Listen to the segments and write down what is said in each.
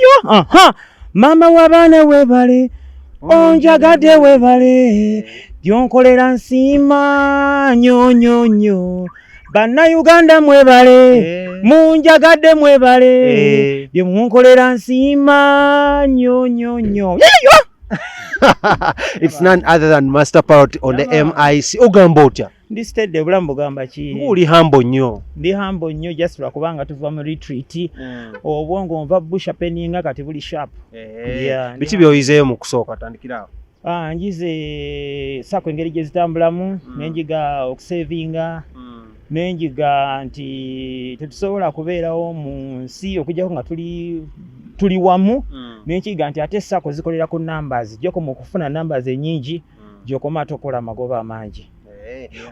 yeyo mama w'abaana webale onjagadde webale byonkolera nsiima nyo Bannayuganda mwebale munjagadde mwebale byemunkolera nsiima nyo yeyo. It's none other than Master Parrot on the MIC. Ogamba otya? Ndi stedde bulamu bugamba ki? Uli hambo nnyo. Ndi hambo nnyo just lwakubanga tuva mu retreat. Obwongo nva busha peninga kati buli sharp. Biki byoyizeeyo mu kusooka tandikirawo? Njize sako engeri gye zitambulamu nenjiga okusavinga nenjiga nti tetusobola kubeerawo mu nsi okujjako nga tuli wamu nenkiga nti ate sako zikolera ku numbers joko mu kufuna numbers ennyingi gyokoma tokola amagoba amangi.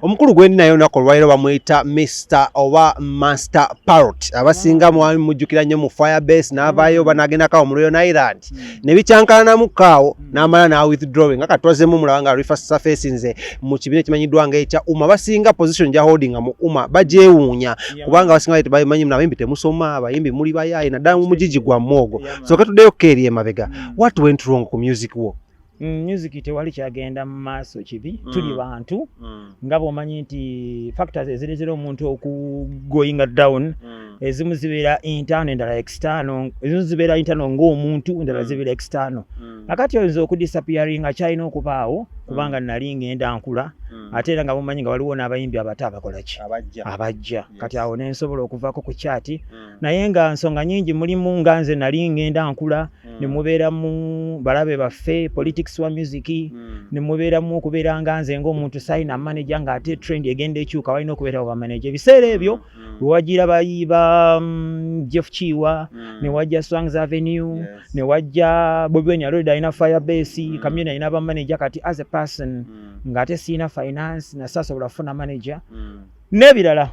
Omukulu gwendi nayo nako lwairo bamwita Mr. oba Master Parrot abasinga mwami mujjukira nnyo mu Firebase n'avaayo banagenda kawo mu Royal Island ne bicyankana mu kaawo n'amala na withdrawing akatwazemu mulaba nga reverse surface nze mu kibiina kimanyiddwa ng'ekya basinga position ja holding mu bajeewuunya kubanga basinga bayimanyi n'abayimbi temusoma abayimbi muli bayaye naddala mu mugigi gwa mwogo so katuddeyo keeri emabega. What went wrong ku music wo? Music tewali kyagenda mu maaso kibi tuli bantu nga bw'omanyi nti factors ezirezera omuntu okugoyinga down ezimu zibeera internal endala external ezimu zibeera internal ng'omuntu endala zibeera external nakati oyinza okudisappearinga kyalina okubaawo kubanga nali ngenda nkula ate era nga bw'omanyi nga waliwo n'abayimbi abato abakola ki abajja kati awo nensobola okuvaako ku kyati naye nga nsonga nyingi mulimu nga nze nali ngenda nkula ne mubeera mu balabe baffe politics wa music ne mubeeramu okubeera nga nze ng'omuntu sayina manager nga ate trend egenda ekyuka walina okubeerawo ba manager ebiseera ebyo wewagira bayiba Jeff Chiwa ne wajja Swangs Avenue ne wajja Bobby Wine already alina Firebase Kamyuna alina ba manager kati as a person nga ate siina finance na sasa olafuna manager n'ebirala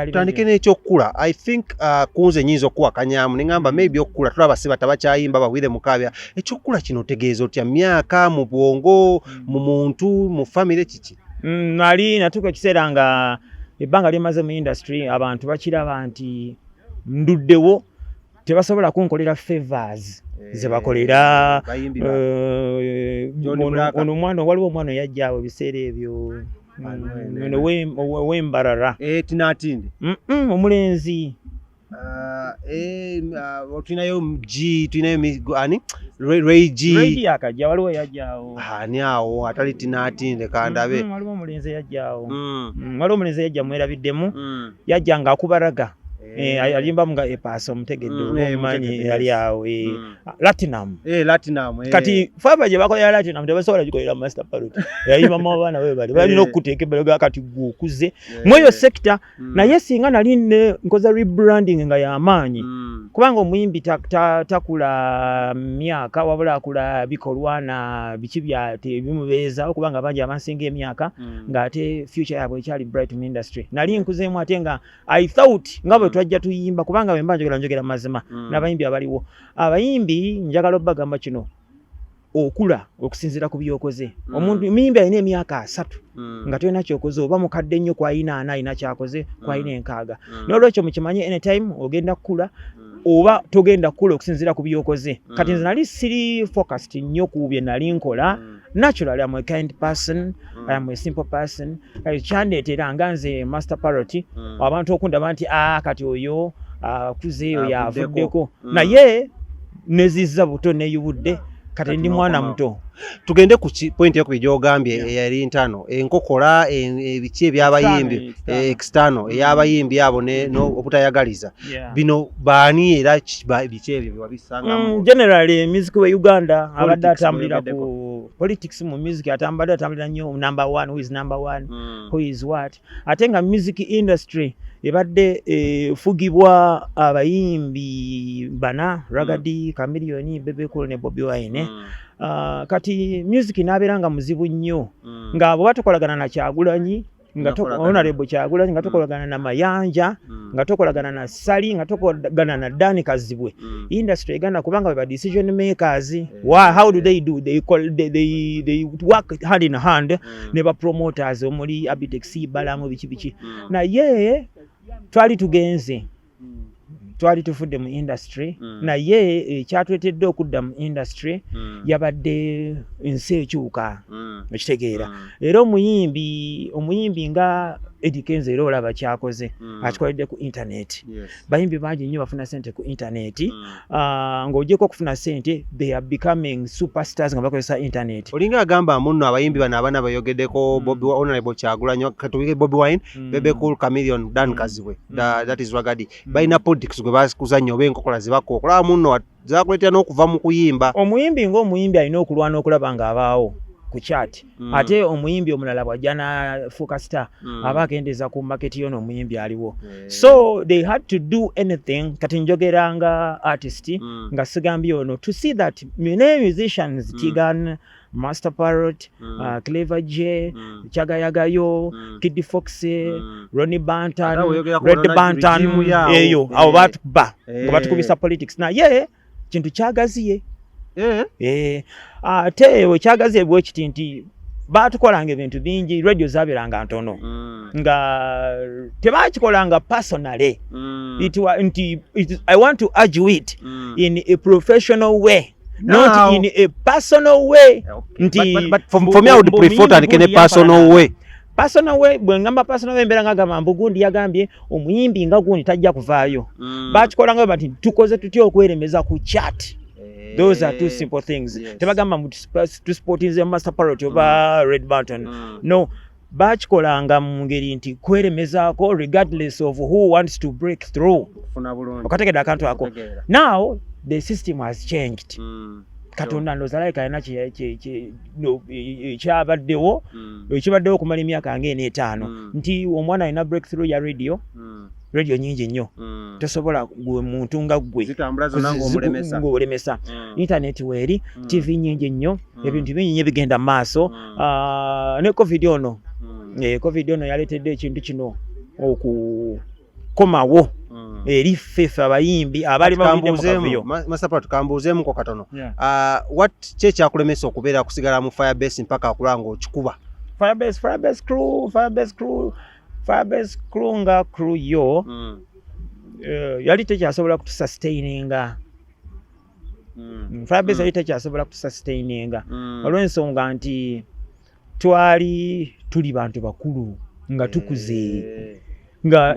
tutandike n'ekyokukula. I think kunze nyinza okuwakanyamu ne ngamba maybe okukula tulaba si batabakyayimba bawire mukabya ekyokukula kino otegeeza otya myaka mu bwongo mu muntu mu family kiki? Nali natuuka ekiseera nga ebbanga lyemaze mu industry abantu bakiraba nti nduddewo tebasobola kunkolera favors ze bakolera ono omwana waliwo omwana yajjaawo ebiseera ebyo wembarara tinatinde omulenzi tulinayo G tulinayo ani Ray G akajja waliwo yajjaawo ani awo atali tinatinde kandabe waliwo omulenzi yajjaawo waliwo omulenzi yajja mwerabiddemu yajja nga akubaraga alimba mga epasa omutegedde omanyi yali awo Latinum kati faba gye bakolera Latinum tebasobola gikolera Master Parrot yayimba mu baana bali balina okuteeka ebbalaga kati gukuze mweyo sector naye singa nali nkoza rebranding nga y'amaanyi kubanga omuyimbi takula myaka wabula akula bikolwa na biki byate bimubeeza kubanga bangi abasinga emyaka ng'ate future yabwe ekyali bright mu industry nali nkuzeemu ate nga I thought nga bwe twajja tuyimba kubanga bwe mba njogera mazima n'abayimbi abaliwo abayimbi njagala obbagamba kino okula okusinziira ku byokoze omuntu muyimbi alina emyaka 3 nga tolina kyokoze oba mukadde nnyo kwayina 4 alina kyakoze kwayina 6 n'olwekyo mukimanyi anytime ogenda kukula oba togenda kukula okusinziira ku byokoze kati nze nali siri focused nnyo ku bye nali nkola naturally I'm a kind person I'm a simple person kyandeetera nga nze Master Parrot abantu okundaba nti kati oyo akuzeeyo yavuddeko naye nezizza buto neyubudde kati ndi mwana muto. Tugende ku point yo kubijogambye yali ntano enkokola ebiki ebyabayimbi external eyabayimbi abo no obutayagaliza bino baani era biki ebyo byabisanga generally music we Uganda abadde atambulira ku politics mu music atambulira nnyo number 1 who is number 1 who is what atenga music industry ebadde fugibwa abayimbi bana Ragadi Chameleone Bebe Cool ne Bobby Wine kati music naberanga muzibu nnyo nga abo batukolagana na Kyagulanyi nga honorable Kyagulanyi nga tukolagana na Mayanja nga tukolagana na Sali nga tukolagana na Dani Kazibwe industry egana kubanga ba decision makers how do they do they work hand in hand ne ba promoters omuli Abitex balamu bichi na ye twali tugenze twali tufudde mu industry naye ekyatwetedde okudda mu industry yabadde ensi ekyuka ekitegeera era omuyimbi nga Eddie Kenzo era olaba kyakoze akikoledde ku internet bayimbi bangi nnyo bafuna sente ku internet ng'ogyeko okufuna sente they are becoming superstars nga bakozesa internet. Olinga agamba munno abayimbi bano abana bayogeddeko Honorable Kyagulanyi katubike Bobby Wine Bebe Cool Chameleon Dan Kazibwe that is Ragadi balina politics gwe bazikuzannya oba enkokola zibakokola munno zakuletera n'okuva mu kuyimba. Omuyimbi ng'omuyimbi alina okulwana okulaba ng'abaawo ku chat ate omuyimbi omulala bw'ajja n'afuuka star aba agendeza ku market yo n'omuyimbi aliwo so they had to do anything kati njogera nga artist nga sigambye ono to see that many musicians Tigan Master Parrot, Clever J, Chagayagayo, Kid Fox, Ronnie Bantan, Red Bantan, eyo abo batuba ngo batukubisa politics na ye kintu kyagaziye ate we kyagaziye bwe kiti nti batukolanga ebintu bingi radio zabiranga ntono nga tebakikolanga personally I want to argue it in a professional way not in a personal way. But for me I would prefer to in a personal way. Personal way bwengamba personal way mbera ngagamba mbugundi yagambye omuyimbi nga gundi tajja kuvaayo bakikolanga bati tukoze tutyo okweremeza ku chat. Those are two simple things. Tebagamba to sport is a Master Parrot oba Red Button. No, bakikolanga mu ngeri nti kweremezaako regardless of who wants to break through. Okategedde akantu ako. Now the system has changed. Katonda ndoza like ayina kyabaddewo ekibaddewo okumala emyaka ng'ena nti omwana alina breakthrough ya radio nyingi nnyo tosobola gwe muntu nga gwe ng'olemesa internet weeri TV nyingi nnyo ebintu bingi nnyo bigenda mu maaso ne covid ono yaleetedde ekintu kino okukomawo eri fefe abayimbi abali bavuddemu Master Parrot kambuzeemu ko katono what kyakulemesa okubeera kusigala mu Firebase mpaka akulanga okikuba Firebase crew nga crew yo yali tekyasobola kutusustaininga Firebase yali tekyasobola kutusustaininga olw'ensonga nti twali tuli bantu bakulu nga tukuze nga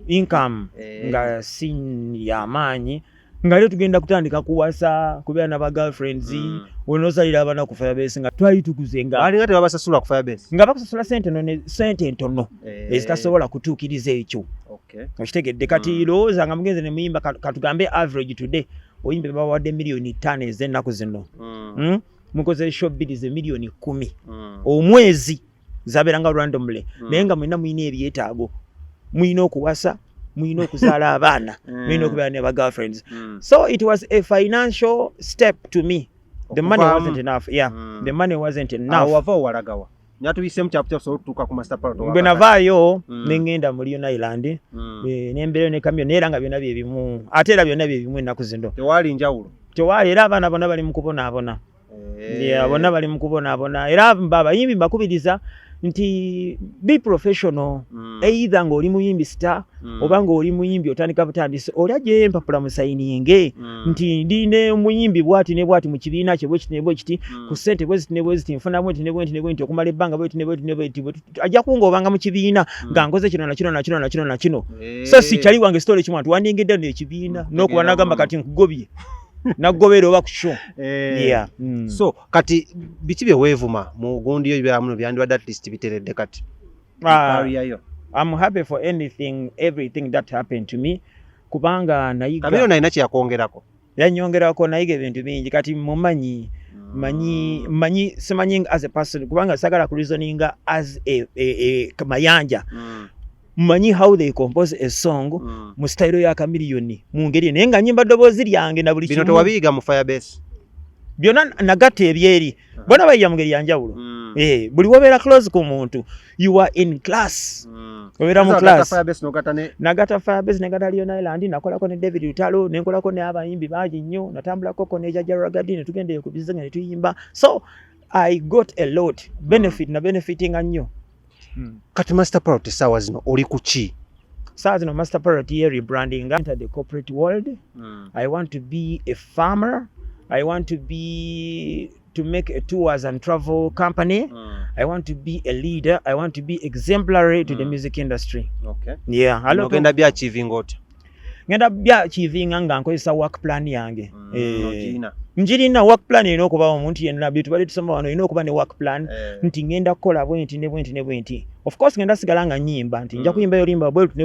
income nga si yamaanyi nga leo tugenda kutandika kuwasa kubeera n'aba girlfriends onosalira abana ku Firebase nga twali tukuze nga alinga tebabasasula ku Firebase nga bakusasula sente ntono ezitasobola kutuukiriza ekyo okitegedde kati lowooza nga mugenze ne muyimba katugambe average today oyimbe bawadde miliyoni 5 ez'ennaku zino mukoze showbiz miliyoni 10 omwezi zaberanga randomly naye nga mwina mwina ebyetaago mwina okuwasa mwina okuzaala abaana mwina okubeera ne ba girlfriends so it was a financial step to me. The money wasn't enough. The money wasn't enough. Wava walagawa nyatubisemu kyaputa so tuka ku Master Parrot bwe navaayo nengenda mu Lion Island nembeera ne kamyo neera nga byonna byebimu ate era byonna byebimu ennaku zino tewali njawulo tewali era abaana bonna bali mu kubonaabona bonna bali mu kubonaabona era abayimbi mbakubiriza nti be professional either ng'oli muyimbi star oba ng'oli muyimbi otandika butandisi oli ajjeyo empapula musayininge nti ndine omuyimbi bwati ne bwati mu kibiina kye bwe kiti ku ssente bwe ziti nfunamu nti okumala ebbanga bwe ti ajja kunga obanga mu kibiina nga nkoze kino na kino so sikyali wange sitole kimu anti wandingidde n'ekibiina n'okuba nagamba kati nkugobye nagobera oba kusho so kati biki byeweevuma mu gundi yo bya muno byandibadde at least biteredde kati I'm happy for everything that happened to me kubanga nayiga kabiro naina kyakwongerako yanyongerako nayiga ebintu bingi kati mumanyi manyi simanyi as a person kubanga sagala ku reasoninga as a mayanja manyi how they compose a song mu style ya Chameleon mu ngeri naye nga nyimba ddoboozi lyange na buli kimu bino tewabiyiga mu Firebase byonna nagatta ebyeri bona bayiya mu ngeri ya njawulo buli wobeera close ku muntu you are in class obeera mu class nagata Firebase negata Lion Island nakolako ne David Lutalo nenkolako ne abayimbi bangi nnyo natambulako ne Jajja Ragadi ne tugendeye ku bizinga ne tuyimba so I got a lot benefiting nnyo. Kati Master Parrot sawa zino oli kuki Saa zino master priority ye rebranding enter the corporate world. I want to be a farmer. I want to make a tours and travel company. I want to be a leader. I want to be exemplary to the music industry. Okay. Yeah. Ngenda bya achieving ot. Ngenda bya achieving nga nkozesa work plan yange. Njirina work plan ino okuba omuntu yenna bye tubali tusoma wano ino okuba ne work plan nti ngenda kukola bwenti ne bwenti ne bwenti. Of course ngenda sigala nga nyimba nti nja kuyimba yolimba bweruti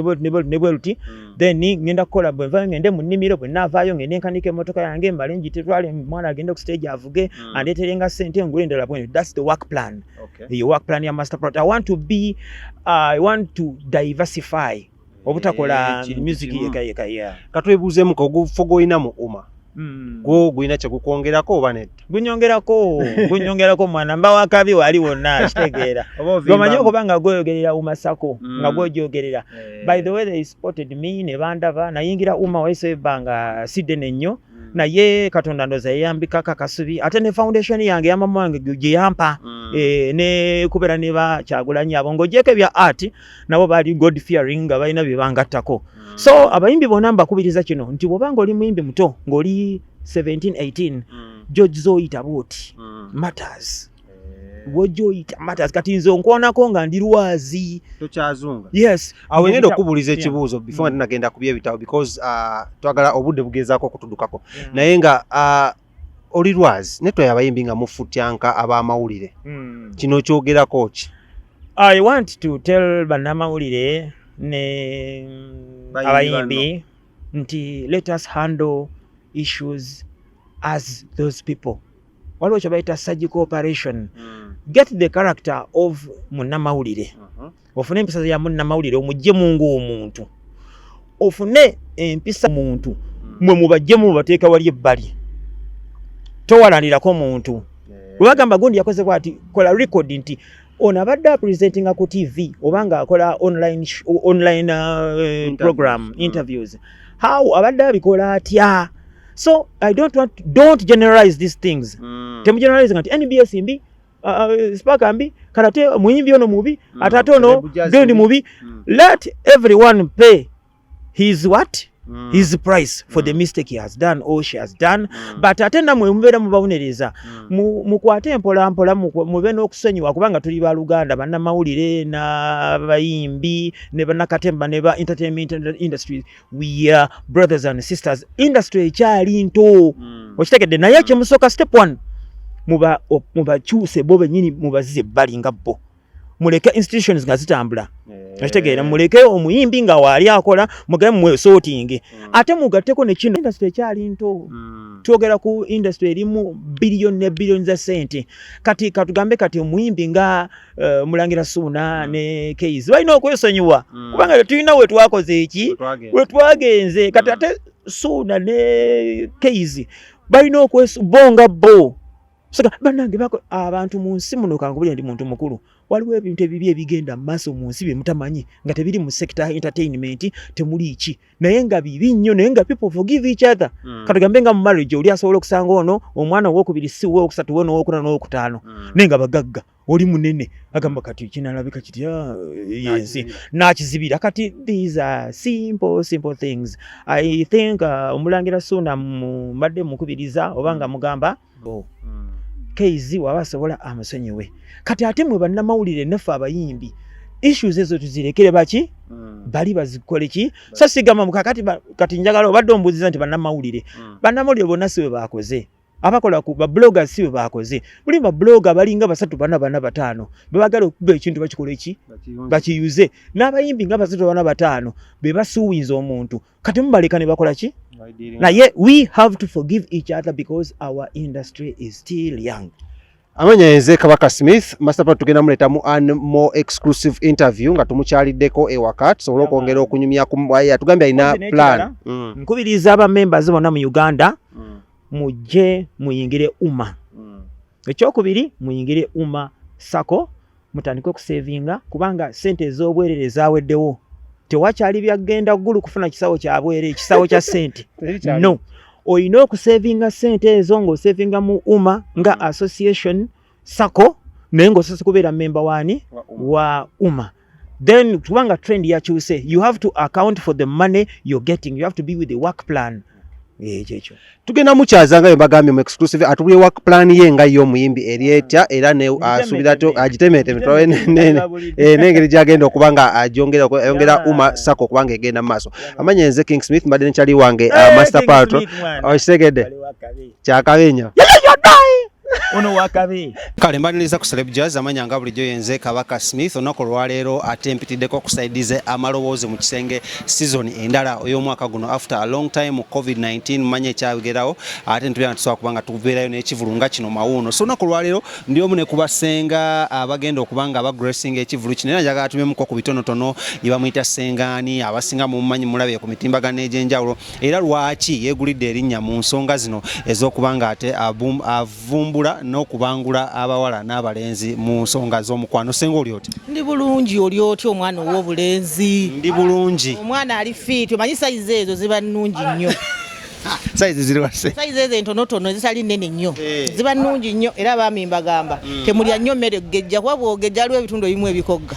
ne bweruti then ngenda kukola bwe ngende mu nnimiro bwe navaayo ngende nkanike emotoka yange mbale njitwale mwana agende ku stage avuge andeterenga sente ngule ndala bwenti. That's the work plan. The work plan ya master product. I want to diversify obutakola music yeka katwebuuzemu ko gufogo ina mu uma gwo gwina kye gukwongerako oba nedda? Gunyongerako mwana mba wakabi wali wonna kitegeera gomanyi okubanga gwoyogerera umasako nga gwojogerera. By the way they spotted me ne bandaba nayingira uma waisebanga sidene nnyo naye Katonda ndoza yambika kakasubi ate ne foundation yange ya mama wange gye yampa ne kubera ne ba Kyagulanyi abo ngojeke bya art nabo bali God fearing nga balina bibangattako. So abayimbi bonna mbakubiriza kino nti bwobanga oli muyimbi muto ng'oli 17-18 jojoyita bwoti matters. Wojoyita matters kati nzo nkwonako nga ndi lwazi tokyazunga. Yes. Awo ngenda okubuuliza ekibuuzo before nagenda kubya ebitabo because twagala obudde bugezaako okutudukako naye nga oli lwazi netwe abayimbi nga mufutyanka ab'amawulire kino kyogerako ki? I want to tell bannamawulire ne abayimbi nti let us handle issues as those people. Waliwo kye bayita surgical operation. Get the character of munnamawulire. Ofune empisa ya munnamawulire omuggyemu ng'omuntu. Ofune empisa muntu mwe mubaggyemu mubateeka wali ebbali. Towalanirako muntu. Webagamba gundi yakoze bw'ati kola record nti ono abadde presentinga ku TV obanga akola online program interviews. How abadde abikola atya? So I don't generalize these things. Temu generalize nti NBS mbi Spark mbi karate muyimbi ono mubi atate ono gendi mubi. Let everyone pay his what? His price for the mistake he has done or she has done. But atenda mwe mubera mubabonereza mukwate mpola mpola mube n'okusonyiwa kubanga tuli ba Luganda bannamawulire n'abayimbi ne bannakatemba ne ba entertainment industry. We are brothers and sisters. Industry ekyali nto okitegedde naye kyemusooka step 1 mubakyuse bo bennyini mubazize ebbali nga bo. Muleke institutions nga zitambula. Nakitegeera muleke omuyimbi nga waali akola mugabe mwe sorting. Ate mugatteko ne kino industry ekyali nto. Twogera ku industry erimu billion ne billion za sente. Kati katugambe kati omuyimbi nga Mulangira Suuna ne Keys balina okwesonyiwa kubanga tulina we twakoze eki we twagenze kati ate Suuna ne Keys balina okwesubonga bo. Saka banange bako abantu mu nsi muno kangubulira ndi muntu mukulu waliwo ebintu ebibi ebigenda maaso mu nsi bye mutamanyi nga tebiri mu sector entertainment temuli ki naye nga bibi nnyo naye nga people forgive each other. Katugambe nga mu marriage oli asobola okusanga ono omwana owokubiri si wokusatu wono owokuna n'owokutaano nenga bagagga oli munene agamba kati kinalabika kiti yes nakizibira kati these are simple things. I think Omulangira Suuna mbadde mukubiriza obanga mugamba Keizi wabasobola amusonyiwe. Kati ate mwe bannamawulire naffe abayimbi issues ezo tuzirekere baki bali bazikole ki so sigama mukakati kati njagala obadde ombuziza nti bannamawulire bonna siwe bakoze abakola ku ba bloggers siwe bakoze buli ba blogger balinga basatu bana 5 bebagala okuba ekintu bakikole ki bakiyuze n'abayimbi nga basatu bana 5 be basuuwiza omuntu kati mubaleka ne bakola ki naye we have to forgive each other because our industry is still young. Amanya yenze Kabaka Smith master tugenda muletamu an more exclusive interview nga tumukyaliddeko ewakati so okongera okunyumya kumwaya tugambye ina plan nkubiriza aba members bonna mu Uganda mujje muyingire uma ekyokubiri muyingire uma sako mutandike okusavinga kubanga sente ez'obwerere zaweddewo tewakyali byagenda ggulu kufuna kisawo kyabwere ekisawo kya sente no oyina okusavinga sente ezo ng'osavinga mu uma nga association sako naye ng'osoose kubeera member wani wa uma then kubanga trend yakyuse, you have to account for the money you're getting. You have to be with the work plan. Ekyo tugenda mukyaza nga bagambye mu exclusive atubye work plan ye nga yo muyimbi erieta era ne asubira to agitemete nengeri gyagenda okubanga ayongera uma sako kubanga egenda maaso. Amanya nze King Smith mbadde nkyali wange Master Patro okitegedde kyakabenya ono wakabe kale mbaniriza ku Celeb Jazz amanya nga bulijjo yenze Kabaka Smith onako lwaleero atempitiddeko kusaidize amalowoozi mu kisenge season endala ey'omwaka guno after a long time mu COVID-19 manye ekyabigerawo ate ntubira tusobola kubanga tubeerayo n'ekivulunga kino mawuuno so onako lwaleero ndi omu ne kubasenga abagenda okubanga abagressing ekivulu kino era njagala atumyemuko ku bitonotono yebamuyita sengaani abasinga mumumanyi mulabye ku mitimbagano egy'enjawulo era lwaki yeegulidde erinnya mu nsonga zino ez'okubanga ate avumbula n'okubangula abawala n'abalenzi mu nsonga z'omukwano. Senga oli oti? Ndi bulungi oli oti omwana ow'obulenzi? Ndi bulungi. Omwana ali fit, omanyi sayizi ezo ziba nnungi nnyo. Sayizi ziri wase? Sayizi ezo entonotono ezitali nnene nnyo ziba nnungi nnyo era abaami mbagamba temulya nnyo mmere gejja kuba bwogejja aliwo ebitundu ebimu ebikogga.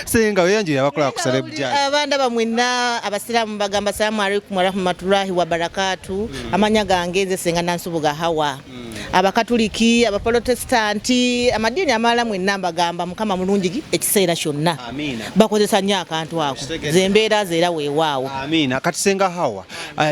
Senga weyanjira abakola ku Celeb Jazz. Abanda bamwenna abasiraamu bagamba assalamu alaikum wa rahmatullahi wa barakatu. Amanya gange nze Senga Nansubuga Hawa. Abakatuliki, abaprotestanti, amadini amala mwenna mbagamba Mukama mulungi ekiseera kyonna. Amina. Bakozesa nnyo akantu ako. Zembeera zeera weewaawo. Amina. Kati Senga Hawa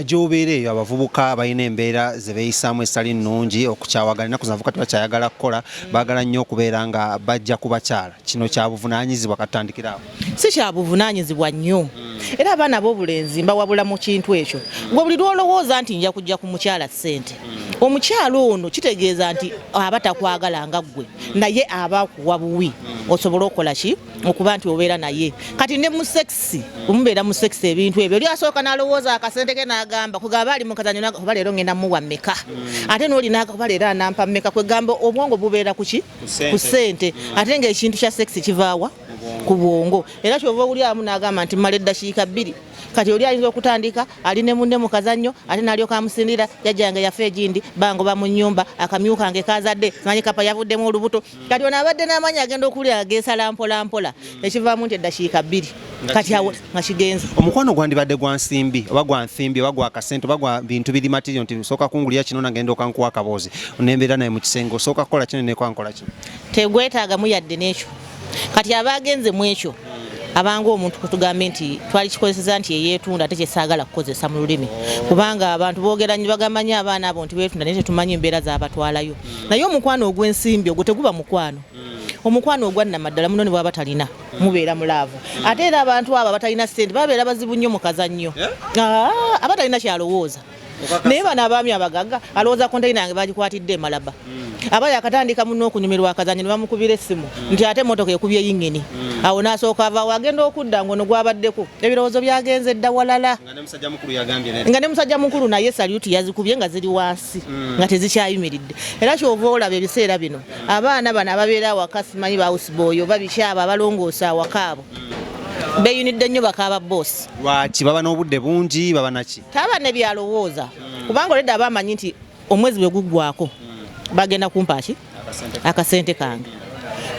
gy'obeereeyo abavubuka balina embeera ze beeyisaamu esitali nnungi okukyawagana naku zinavuka tebakyayagala kukola baagala nnyo okubeera nga bajja ku bakyala. Kino kya buvunaanyizibwa katandikirawo? Si kya buvunaanyizibwa nnyo. Era abaana b'obulenzi mbawabula mu kintu ekyo. Gwe buli lwolowooza nti nja kujja ku mukyala ssente. Omukyalo ono kitegeeza nti aba takwagala nga ggwe naye aba akuwa buwi osobola okukola ki okuba nti obeera naye kati ne mu sexi omubeera mu sexi ebintu ebyo oli asooka n'alowooza akasente ke n'agamba kugamba ali mu kazanyo kuba leero ngenda muwa mmeka ate n'oli n'akuba leero anampa mmeka kwegamba obwongo bubeera ku ki ku ssente ate ng'ekintu kya sexi kivaawa ku bwongo era kyova oli amu n'agamba nti mmala eddakiika 2 kati oli ayinza okutandika ali ne munne mu kazannyo ate n'alyoka amusindira jajjange yafe egindi bangoba mu nnyumba akamyukange kazadde manyi kapa yavuddemu olubuto kati ono abadde n'amanyi agenda okulira ageesala mpola ekivaamu nti eddakiika 2 kati awo nga kigenza. Omukwano gwandibadde gwa nsimbi oba gwa nsimbi oba gwa kasente oba gwa bintu biri material nti sooka kungulira kino nagenda okankuwa akaboozi onembeera naye mu kisenge osooka kukola kino nekwankola kino tegwetaagamu yadde n'ekyo kati abagenze mu ekyo abanga omuntu kutugambe nti twali kikozesa nti yeetunda ate kyesaagala kukozesa mu lulimi kubanga abantu boogera nnyo bagamba nnyo abaana abo nti beetunda naye tetumanyi embeera z'abatwalayo naye omukwano ogw'ensimbi ogwo teguba mukwano omukwano ogwannamaddala muno ne bwaba talina mubeera mulaavu ate era abantu abo abatalina ssente babeera bazibu nnyo mu kazannyo abatalina kyalowooza naye bano abaami abagagga alowooza konteyina yange bagikwatidde emalaba aba yakatandika muno okunyumirwa akazannyo ne bamukubira essimu nti ate emmotoka ekubye yingini awo n'asooka avaawo agenda okudda ngono gwabaddeko ebirowoozo byagenze dda walala nga ne musajja mukulu naye saluti yazikubye nga ziri wansi nga tezikyayimiridde era kyova olaba ebiseera bino abaana bano ababeera awaka simanyi bawusibooyo babikyaba abalongoosa awaka abo beeyunidde nnyo bakaaba boosi lwaki baba n'obudde bungi baba naki taba ne byalowooza kubanga oledde aba amanyi nti omwezi bwe guggwako bagenda kumpaki akasente kange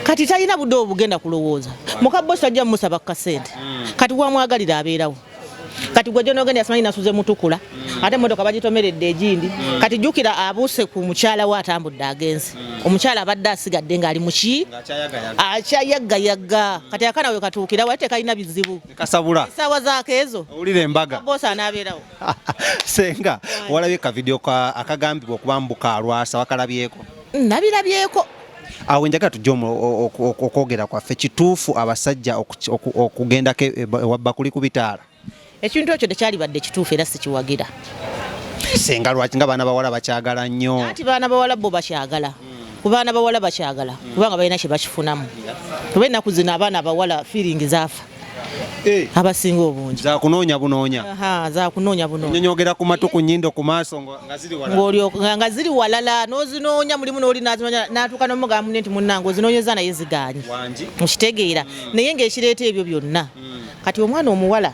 kati talina budde obugenda kulowooza muka boosi ajja mumusaba kasente kati wamwagalira abeerawo kati gwe jonogenda yasimanyi nasuze mutukula ate emmotoka bagitomeredde egindi kati jjukira abuuse ku mukyala we atambudde agenze omukyala abadde asigadde ng'ali muki akyayaggayaga kati akana we katuukira wali tekalina bizibu kasabula essaawa zaako ezo owulira embaga boosi anaabeerawo. Senga walabye kavidiyo akagambibwa okuba mbuka lwasa wakalabyeko? Nabirabyeko. Awo njagala tujja okwogera kwaffe kituufu abasajja okugendako wabbakuli ku bitaala? Ekintu ekyo tekyalibadde kituufu era sikiwagira. Senga lwaki nga baana bawala bakyagala nnyo? Ati baana bawala bo bakyagala. Ku baana bawala bakyagala kubanga balina kye bakifunamu. Kuba ennaku zino abaana bawala feeling zaafa. Abasinga obungi. Za kunoonya bunoonya. Za kunoonya bunoonya. Nyonyogera ku matu ku nnyindo ku maaso nga ziri walala n'ozinoonya mulimu n'oli n'azimanya n'atuuka n'omugamba nti munnange ozinoonyeza naye ziganye. Okitegeera naye ng'ekireeta ebyo byonna. Kati omwana omuwala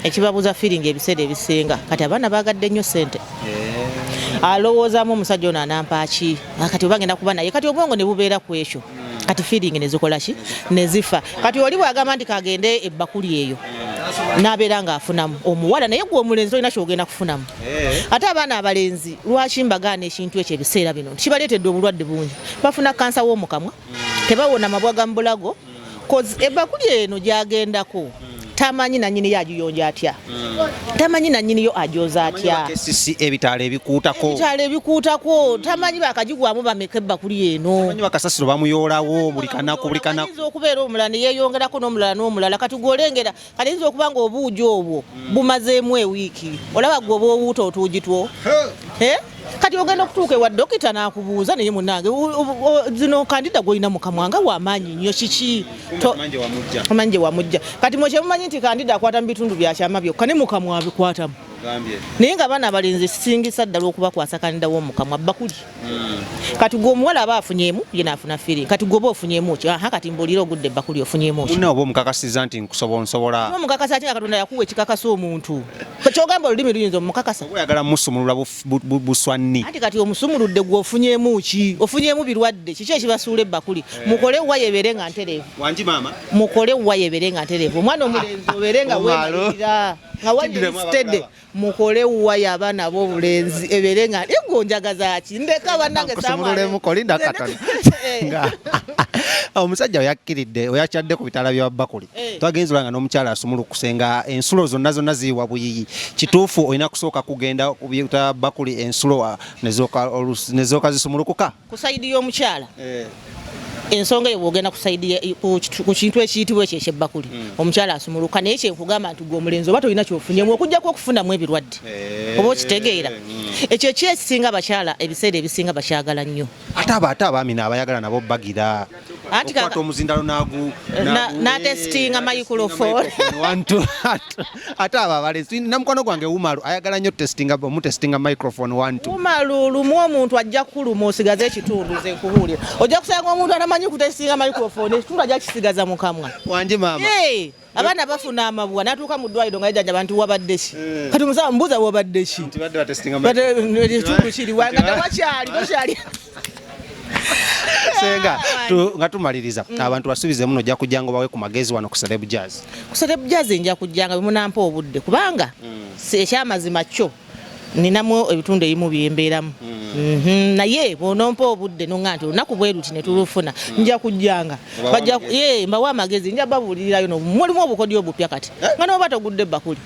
ekibabuza feeling ebiseera ebisinga kati abaana baagadde nnyo ssente. Alowoozaamu omusajja ono anampa ki kati oba ngenda kuba naye kati obwongo ne bubeera ku ekyo kati feeding nezikola ki nezifa kati oli bwagamba nti kagende ebbakuli eyo nabeera ngaafunamu omuwala naye gwe omulenzi olina kyogenda kufunamu ate abaana abalenzi lwaki mbagaana ekintu ekyo ebiseera bino kibaleetedde obulwadde bungi bafuna kansa w'omukamwa tebawona mabwa ga mubulago ebbakuli eno gyagendako tamanyi nanyini yagiyonja atya tamanyi nanyini yo ajoza atya ebitaala ebikuutako tamanyi bakagigwamu bameka ebbakuli eno tamanyi bakasasiro bamuyoolawo buli kanaku okubeera omulala ne yeeyongerako n'omulala kati gwolengera kati yinza okuba nga obuugi obwo bumazeemu ewiiki olaba gwe oba owuuta otuugitwo kati ogenda okutuuka ewa dokita n'akubuuza naye munange zino kandida gwolina mukamwanga wamaanyi nnyo kiki amanyi gye wamujja kati mwe kyemumanyi nti kandida akwata mu bitundu byakyama byokka ne mukamwa abikwatamu naye nga abaana abalenzi singisa ddala okubakwasa kandida w'omukamwa bbakuli kati gwe omuwala aba afunyeemu ye naafuna feeling kati gwe oba ofunyeemu ki kati mbuulira ogudde ebbakuli ofunyeemu ki oba omukakasiza nti nsobola omukakasa ati nga Katonda yakuwa ekikakasa omuntu kyogamba olulimi luyinza omukakasa oyagala musumulula buswanni ati kati omusumuludde gwe ofunyeemu ki ofunyeemu birwadde kiki ekibasuula ebbakuli mukole waya ebeere nga ntereevu wangi maama mukole waya ebeere nga ntereevu omwana omulenzi obeere nga weemalirira nga wajistede mukole waya abaana b'obulenzi ebeere nga egonjagaza ki ndeka bannange samulemu kolinda katono omusajja oyakkiridde oyakyadde ku bitaala bya bbakuli twagenze olanga n'omukyala asumulukusenga ensulo zonna ziyiwa buyiyi kituufu olina kusooka kugenda ku bitaala bbakuli ensulo nezooka zisumulukuka ku sayidi y'omukyala ensonga eyo bwogenda ku kintu ekiyitibwa ekyo ekyebbakuli omukyala asumuluka naye kyenkugamba nti gwe omulenzi oba tolina kyofunyeemu okujjako okufunamu ebirwadde oba okitegeera ekyo kyekisinga abakyala ebiseera ebisinga bakyagala nnyo ate abaami n'abayagala nabo bagira okwata omuzindalo n'atesitinga microphone ate abo abalenzi namukwano gwange Umaru ayagala nnyo omutesitinga microphone Umaru lumu omuntu ajja kuluma osigaze ekitundu ze nkubuulira ojja kusanga omuntu atamanyi kutesitinga microphone ekitundu ajja kisigaza mu kamwa wangi maama abaana bafuna amabuwa natuuka mu ddwaliro nga yajjanja bantu wabadde ki kati omusaba mubuuza wabadde ki ekitundu kiri wanga tewakyali senga nga tumaliriza abantu basubize muno ojja kujja ngo bawe ku magezi wano ku Celeb Jazz nja kujjanga bimunampa obudde kubanga ekyamazima kyo ninamu ebitundu ebimu byembeeramu naye bwonompa obudde nonga nti olunaku bwe luti ne tulufuna nja kujjanga mbawa amagezi nja babuulirirayo mulimu obukodyo obupya kati nga noba togudde ebbakuli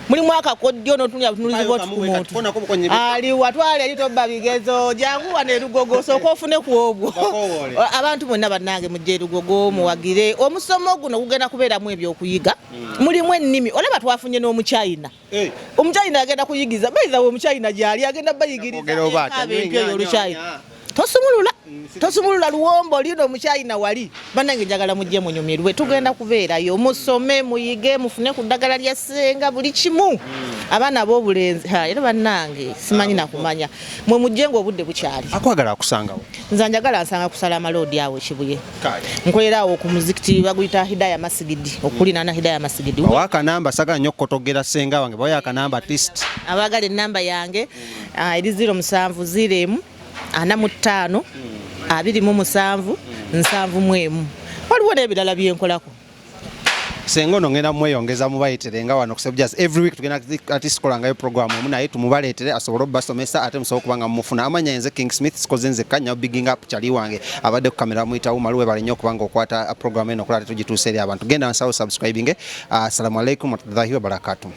mulimu akakodyo notunulizibwa otu ku muntu ali watwale eri tobba bigezo jangu wane erugogo osooka ofune ku obwo abantu bonna bannange mujje erugogo muwagire omusomo guno gugenda kubeeramu ebyokuyiga mulimu ennimi olaba twafunye n'omuchina omuchina agenda kuyigiza bayiza omuchina gyali agenda bayigiriza tosumulula luwombo lino omuchina wali bannange njagala mujje munyumirwe tugenda kubeerayo musome muyige mufune ku ddagala lya ssenga buli kimu abaana b'obulenzi era bannange simanyi nakumanya mwe mujje ng'obudde bukyali akwagala akusangawo nze njagala nsanga kusala amaloodi awo ekibuye nkolerawo ku muzikiti baguyita Hidaya Masigidi okulinana Hidaya Masigidi wakanamba sagala nnyo okotogera ssenga wange bawa akanamba artist abagala ennamba yange eri 07 45 27 71 waliwo n'ebirala byenkolako senga ono ngenda mweyongeza mubayitere nga wano ku Celeb Jazz every week tugenda atiskolangayo program emu naye tumubaleetere asobole obbasomesa ate musobola okubanga mumufuna amanya nze King Smith sikoze nzekka nnyo bigging up kyali wange abadde ku kamera muyita Umaru webale nnyo okubanga okwata program eno okulala tugituusa eri abantu genda nsawo subscribing assalamu alaikum warahmatullahi wabarakatuh.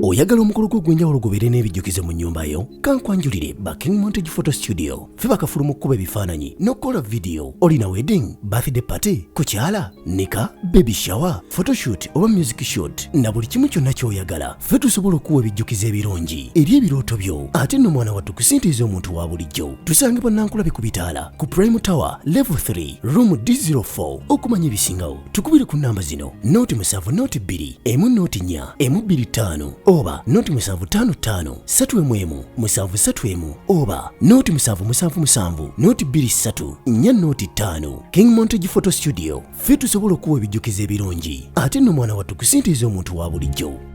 Oyagala omukolo gw'enjawulo gubeere n'ebijjukizo mu nnyumba yo kankwanjulire King Montage Photo Studio fe bakafuluma okukuba ebifaananyi n'okukola video olina wedding birthday party kukyala nika baby shower photoshoot oba music shoot na buli kimu kyonna ky'oyagala fe tusobola okuwa ebijjukizo ebirungi eri ebirooto byo ate nno mwana wattu kusintiiza omuntu wa bulijjo tusange bannankulabe ku bitaala ku Prime Tower level 3 room D04 okumanya ebisingawo tukubire ku nnamba zino noti 7 noti 2 emu noti 4 emu 25 oba noti 755 3 731 oba noti 777 noti 23 4 noti 5 King Montage Photo Studio fe tusobola okuwa ebijjukizo ebirungi ate nno mwana wattu kusintiiza omuntu wa bulijjo.